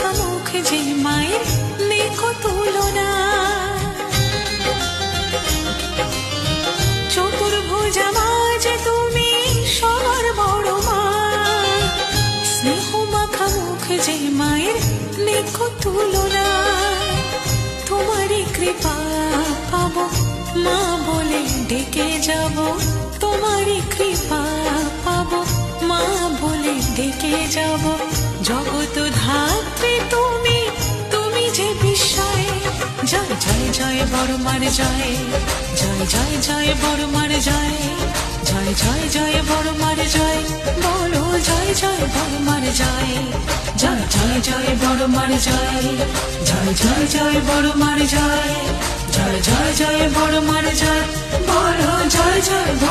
মাখা মুখ যে মায়ের নেকো তুলনা। চতুর্ভুজা মা যে তুমি সবার বড় মা, স্নেহ মাখা মুখ যে মায়ের নেকো তুলনা। তোমারই কৃপা পাবো মা বলে ডেকে যাব, তোমারই কৃপা পাবো মা বলে ডেকে যাব। জগৎ ধাত্রী তুমি, তুমি যে বিস্ময়। জয় জয় জয় বড়মার জয়, জয় জয় জয় বড়মার জয়, জয় জয় জয় বড়মার জয়, বলো জয় জয় বড়মার জয়, জয় জয় জয় বড়মার জয়, জয় জয় জয় বড়মার জয়, জয় জয় জয় বড়মার জয়, বলো জয় জয়।